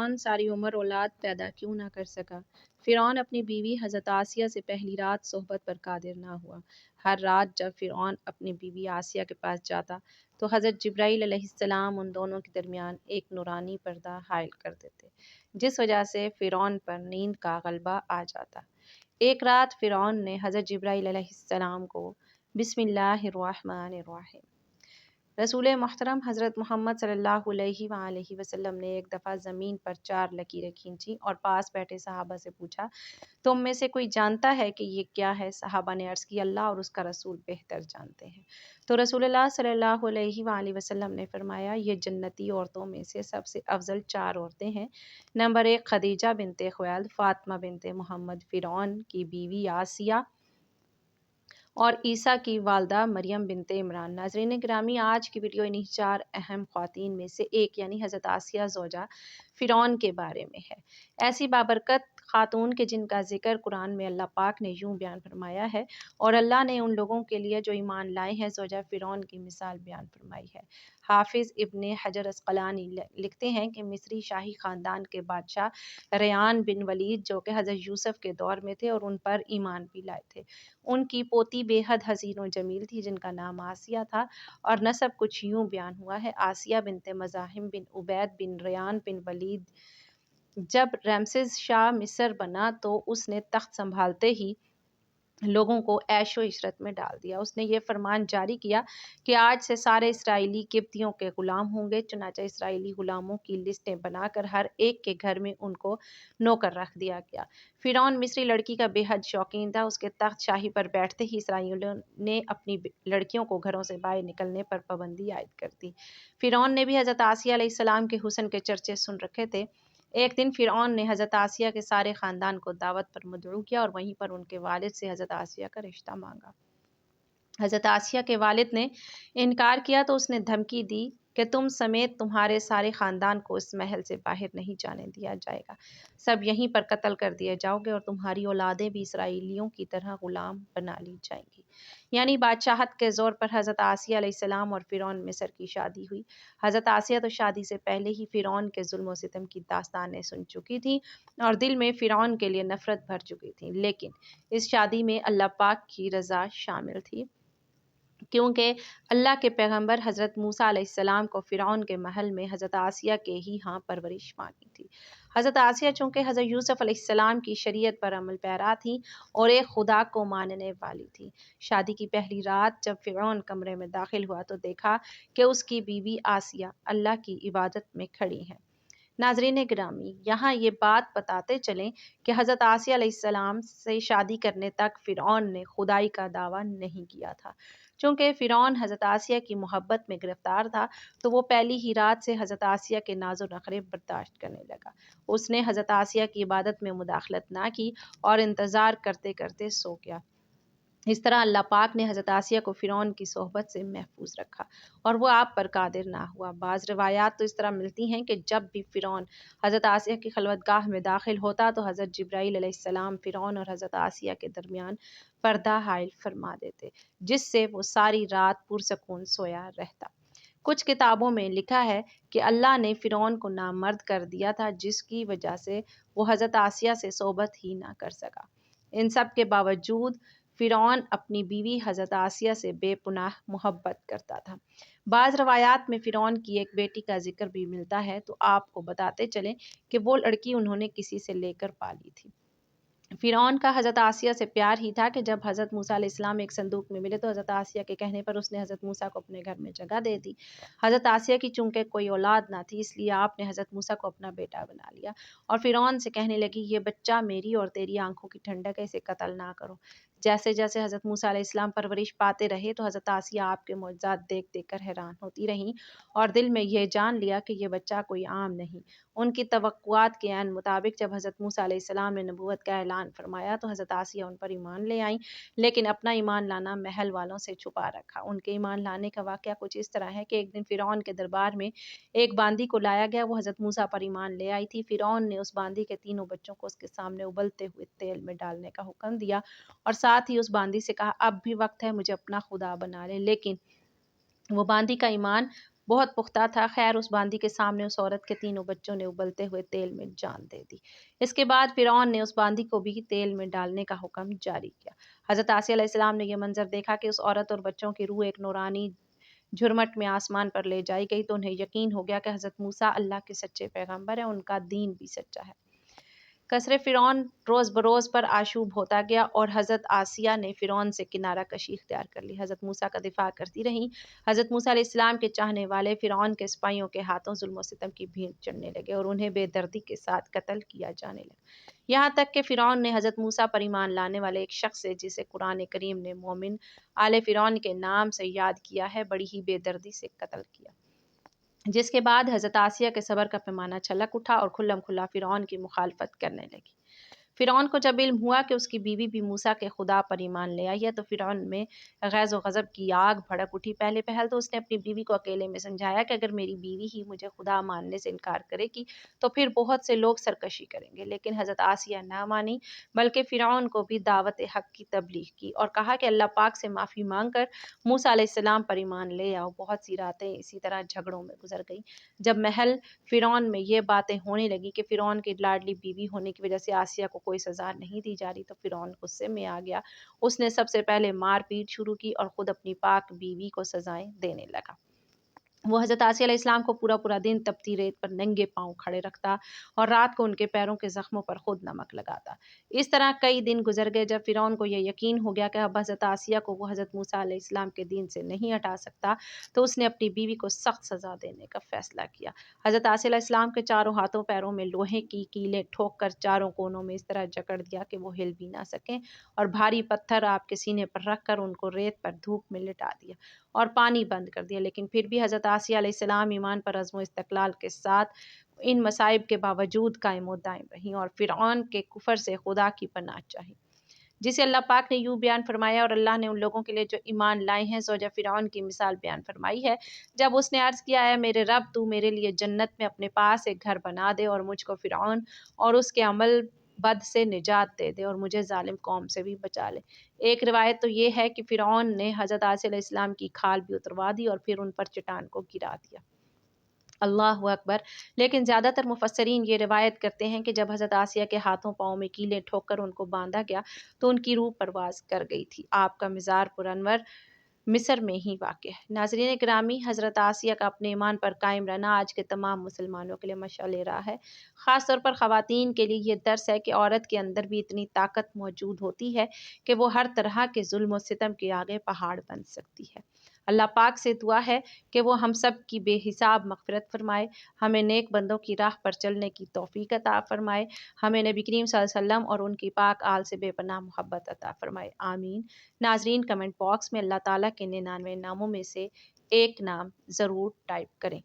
فرعون ساری عمر اولاد پیدا کیوں نہ کر سکا؟ فرعون اپنی بیوی حضرت آسیہ سے پہلی رات صحبت پر قادر نہ ہوا۔ ہر رات جب فرعون اپنی بیوی آسیہ کے پاس جاتا تو حضرت جبرائیل علیہ السلام ان دونوں کے درمیان ایک نورانی پردہ حائل کر دیتے، جس وجہ سے فرعون پر نیند کا غلبہ آ جاتا۔ ایک رات فرعون نے حضرت جبرائیل علیہ السلام کو بسم اللہ الرحمن الرحیم، رسول محترم حضرت محمد صلی اللہ علیہ وآلہ وسلم نے ایک دفعہ زمین پر 4 لکیریں کھینچی اور پاس بیٹھے صحابہ سے پوچھا، تم میں سے کوئی جانتا ہے کہ یہ کیا ہے؟ صحابہ نے عرض کی، اللہ اور اس کا رسول بہتر جانتے ہیں۔ تو رسول اللہ صلی اللہ علیہ وآلہ وسلم نے فرمایا، یہ جنتی عورتوں میں سے سب سے افضل 4 عورتیں ہیں۔ نمبر 1 خدیجہ بنت خویلد، فاطمہ بنت محمد، فرعون کی بیوی آسیہ اور عیسیٰ کی والدہ مریم بنت عمران۔ ناظرین گرامی، آج کی ویڈیو انہی 4 اہم خواتین میں سے ایک یعنی حضرت آسیہ زوجہ فرعون کے بارے میں ہے۔ ایسی بابرکت خاتون کے جن کا ذکر قرآن میں اللہ پاک نے یوں بیان فرمایا ہے، اور اللہ نے ان لوگوں کے لیے جو ایمان لائے ہیں زوجہ فرعون کی مثال بیان فرمائی ہے۔ حافظ ابن حجر عسقلانی لکھتے ہیں کہ مصری شاہی خاندان کے بادشاہ ریان بن ولید جو کہ حضرت یوسف کے دور میں تھے اور ان پر ایمان بھی لائے تھے، ان کی پوتی بے حد حسین و جمیل تھی جن کا نام آسیہ تھا، اور نسب کچھ یوں بیان ہوا ہے، آسیہ بنت مزاحم بن عبید بن ریان بن ولید۔ جب رمسیس شاہ مصر بنا تو اس نے تخت سنبھالتے ہی لوگوں کو عیش و عشرت میں ڈال دیا۔ اس نے یہ فرمان جاری کیا کہ آج سے سارے اسرائیلی قبطیوں کے غلام ہوں گے، چنانچہ اسرائیلی غلاموں کی لسٹیں بنا کر ہر ایک کے گھر میں ان کو نوکر رکھ دیا گیا۔ فرعون مصری لڑکی کا بے حد شوقین تھا، اس کے تخت شاہی پر بیٹھتے ہی اسرائیلیوں نے اپنی لڑکیوں کو گھروں سے باہر نکلنے پر پابندی عائد کر دی۔ فرعون نے بھی حضرت آسیہ علیہ السلام کے حسن کے چرچے سن رکھے تھے۔ ایک دن فرعون نے حضرت آسیہ کے سارے خاندان کو دعوت پر مدعو کیا اور وہیں پر ان کے والد سے حضرت آسیہ کا رشتہ مانگا۔ حضرت آسیہ کے والد نے انکار کیا تو اس نے دھمکی دی کہ تم سمیت تمہارے سارے خاندان کو اس محل سے باہر نہیں جانے دیا جائے گا، سب یہیں پر قتل کر دیے جاؤ گے اور تمہاری اولادیں بھی اسرائیلیوں کی طرح غلام بنا لی جائیں گی۔ یعنی بادشاہت کے زور پر حضرت آسیہ علیہ السلام اور فرعون مصر کی شادی ہوئی۔ حضرت آسیہ تو شادی سے پہلے ہی فرعون کے ظلم و ستم کی داستانیں سن چکی تھی اور دل میں فرعون کے لیے نفرت بھر چکی تھی، لیکن اس شادی میں اللہ پاک کی رضا شامل تھی، کیونکہ اللہ کے پیغمبر حضرت موسیٰ علیہ السلام کو فرعون کے محل میں حضرت آسیہ کے ہی ہاں پرورش پانی تھی۔ حضرت آسیہ چونکہ حضرت یوسف علیہ السلام کی شریعت پر عمل پیرا تھی اور ایک خدا کو ماننے والی تھی۔ شادی کی پہلی رات جب فرعون کمرے میں داخل ہوا تو دیکھا کہ اس کی بیوی آسیہ اللہ کی عبادت میں کھڑی ہے۔ ناظرین گرامی، یہاں یہ بات بتاتے چلیں کہ حضرت آسیہ علیہ السلام سے شادی کرنے تک فرعون نے خدائی کا دعویٰ نہیں کیا تھا۔ چونکہ فرعون حضرت آسیہ کی محبت میں گرفتار تھا تو وہ پہلی ہی رات سے حضرت آسیہ کے ناز و نخرے برداشت کرنے لگا۔ اس نے حضرت آسیہ کی عبادت میں مداخلت نہ کی اور انتظار کرتے کرتے سو گیا۔ اس طرح اللہ پاک نے حضرت آسیہ کو فرعون کی صحبت سے محفوظ رکھا اور وہ آپ پر قادر نہ ہوا۔ بعض روایات تو اس طرح ملتی ہیں کہ جب بھی فرعون حضرت آسیہ کی خلوت گاہ میں داخل ہوتا تو حضرت جبرائیل علیہ السلام فرعون اور حضرت آسیہ کے درمیان پردہ حائل فرما دیتے، جس سے وہ ساری رات پرسکون سویا رہتا۔ کچھ کتابوں میں لکھا ہے کہ اللہ نے فرعون کو نامرد کر دیا تھا، جس کی وجہ سے وہ حضرت آسیہ سے صحبت ہی نہ کر سکا۔ ان سب کے باوجود فرعون اپنی بیوی حضرت آسیہ سے بے پناہ محبت کرتا تھا۔ بعض روایات میں فرعون کی ایک بیٹی کا ذکر بھی ملتا ہے، تو آپ کو بتاتے چلیں کہ وہ لڑکی انہوں نے کسی سے لے کر پالی تھی۔ فرعون کا حضرت آسیہ سے پیار ہی تھا کہ جب حضرت موسیٰ علیہ السلام ایک صندوق میں ملے تو حضرت آسیہ کے کہنے پر اس نے حضرت موسیٰ کو اپنے گھر میں جگہ دے دی۔ حضرت آسیہ کی چونکہ کوئی اولاد نہ تھی، اس لیے آپ نے حضرت موسیٰ کو اپنا بیٹا بنا لیا اور فرعون سے کہنے لگی، یہ بچہ میری اور تیری آنکھوں کی ٹھنڈک ہے، اسے قتل نہ کرو۔ جیسے جیسے حضرت موسیٰ علیہ السلام پرورش پاتے رہے تو حضرت آسیہ آپ کے معجزات دیکھ دیکھ کر حیران ہوتی رہیں اور دل میں یہ جان لیا کہ یہ بچہ کوئی عام نہیں۔ ان کی توقعات کے عین مطابق جب حضرت موسیٰ علیہ السلام نے نبوت کا اعلان فرمایا تو حضرت آسیہ ان پر ایمان لے آئیں، لیکن اپنا ایمان لانا محل والوں سے چھپا رکھا۔ ان کے ایمان لانے کا واقعہ کچھ اس طرح ہے کہ ایک دن فرعون کے دربار میں ایک باندی کو لایا گیا، وہ حضرت موسیٰ پر ایمان لے آئی تھی۔ فرعون نے اس باندی کے تینوں بچوں کو اس کے سامنے ابلتے ہوئے تیل میں ڈالنے کا حکم دیا اور ساتھ ہی اس باندی سے کہا، اب بھی وقت ہے، مجھے اپنا خدا بنا لے۔ لیکن وہ باندی کا ایمان بہت پختہ تھا۔ خیر اس باندی کے سامنے اس عورت کے تینوں بچوں نے ابلتے ہوئے تیل میں جان دے دی۔ اس کے بعد فرعون نے اس باندی کو بھی تیل میں ڈالنے کا حکم جاری کیا۔ حضرت آسیہ علیہ السلام نے یہ منظر دیکھا کہ اس عورت اور بچوں کی روح ایک نورانی جھرمٹ میں آسمان پر لے جائی گئی، تو انہیں یقین ہو گیا کہ حضرت موسیٰ اللہ کے سچے پیغمبر ہیں، ان کا دین بھی سچا ہے۔ قصر فرعون روز بروز پر آشوب ہوتا گیا اور حضرت آسیہ نے فرعون سے کنارہ کشی اختیار کر لی۔ حضرت موسیٰ کا دفاع کرتی رہیں۔ حضرت موسیٰ علیہ السلام کے چاہنے والے فرعون کے سپاہیوں کے ہاتھوں ظلم و ستم کی بھیڑ چڑھنے لگے اور انہیں بے دردی کے ساتھ قتل کیا جانے لگا، یہاں تک کہ فرعون نے حضرت موسیٰ پر ایمان لانے والے ایک شخص سے، جسے قرآن کریم نے مومن آل فرعون کے نام سے یاد کیا ہے، بڑی ہی بے دردی سے قتل کیا، جس کے بعد حضرت آسیہ کے صبر کا پیمانہ چھلک اٹھا اور کھلم کھلا فرعون کی مخالفت کرنے لگی۔ فرعون کو جب علم ہوا کہ اس کی بیوی بھی موسیٰ کے خدا پر ایمان لے آئی ہے، تو فرعون میں غیظ و غضب کی آگ بھڑک اٹھی۔ پہلے پہل تو اس نے اپنی بیوی کو اکیلے میں سمجھایا کہ اگر میری بیوی ہی مجھے خدا ماننے سے انکار کرے گی تو پھر بہت سے لوگ سرکشی کریں گے، لیکن حضرت آسیہ نہ مانی، بلکہ فرعون کو بھی دعوت حق کی تبلیغ کی اور کہا کہ اللہ پاک سے معافی مانگ کر موسیٰ علیہ السلام پر ایمان لے آؤ۔ بہت سی راتیں اسی طرح جھگڑوں میں گزر گئیں۔ جب محل فرعون میں یہ باتیں ہونے لگی کہ فرعون کی لاڈلی بیوی ہونے کی وجہ سے آسیہ کو کوئی سزا نہیں دی جا رہی، تو فرعون غصے میں آ گیا۔ اس نے سب سے پہلے مار پیٹ شروع کی اور خود اپنی پاک بیوی کو سزائیں دینے لگا۔ وہ حضرت آسیہ علیہ السلام کو پورا پورا دن تپتی ریت پر ننگے پاؤں کھڑے رکھتا اور رات کو ان کے پیروں کے زخموں پر خود نمک لگاتا۔ اس طرح کئی دن گزر گئے۔ جب فرعون کو یہ یقین ہو گیا کہ اب حضرت آسیہ کو وہ حضرت موسیٰ علیہ السلام کے دین سے نہیں ہٹا سکتا، تو اس نے اپنی بیوی کو سخت سزا دینے کا فیصلہ کیا۔ حضرت آسیہ علیہ السلام کے چاروں ہاتھوں پیروں میں لوہے کی کیلیں ٹھوک کر چاروں کونوں میں اس طرح جکڑ دیا کہ وہ ہل بھی نہ سکیں، اور بھاری پتھر آپ کے سینے پر رکھ کر ان کو ریت پر دھوپ میں لٹا دیا اور پانی بند کر دیا۔ لیکن پھر بھی حضرت آسیہ علیہ السلام ایمان پر عزم و استقلال کے ساتھ ان مصائب کے باوجود قائم و دائم رہیں اور فرعون کے کفر سے خدا کی پناہ چاہی، جسے اللہ پاک نے یوں بیان فرمایا: اور اللہ نے ان لوگوں کے لیے جو ایمان لائے ہیں زوجہ فرعون کی مثال بیان فرمائی ہے، جب اس نے عرض کیا: اے میرے رب، تو میرے لیے جنت میں اپنے پاس ایک گھر بنا دے اور مجھ کو فرعون اور اس کے عمل بد سے نجات دے دے اور مجھے ظالم قوم سے بھی بچا لے۔ ایک روایت تو یہ ہے کہ فرعون نے حضرت آسیہ علیہ السلام کی کھال بھی اتروا دی اور پھر ان پر چٹان کو گرا دیا۔ اللہ اکبر! لیکن زیادہ تر مفسرین یہ روایت کرتے ہیں کہ جب حضرت آسیہ کے ہاتھوں پاؤں میں کیلیں ٹھوک کر ان کو باندھا گیا تو ان کی روح پرواز کر گئی تھی۔ آپ کا مزار پر انور مصر میں ہی واقع ہے۔ ناظرین گرامی، حضرت آسیہ کا اپنے ایمان پر قائم رہنا آج کے تمام مسلمانوں کے لیے مشعل راہ ہے۔ خاص طور پر خواتین کے لیے یہ درس ہے کہ عورت کے اندر بھی اتنی طاقت موجود ہوتی ہے کہ وہ ہر طرح کے ظلم و ستم کے آگے پہاڑ بن سکتی ہے۔ اللہ پاک سے دعا ہے کہ وہ ہم سب کی بے حساب مغفرت فرمائے، ہمیں نیک بندوں کی راہ پر چلنے کی توفیق عطا فرمائے، ہمیں نبی کریم صلی اللہ علیہ وسلم اور ان کی پاک آل سے بے پناہ محبت عطا فرمائے، آمین۔ ناظرین، کمنٹ باکس میں اللہ تعالیٰ کے 99 ناموں میں سے ایک نام ضرور ٹائپ کریں۔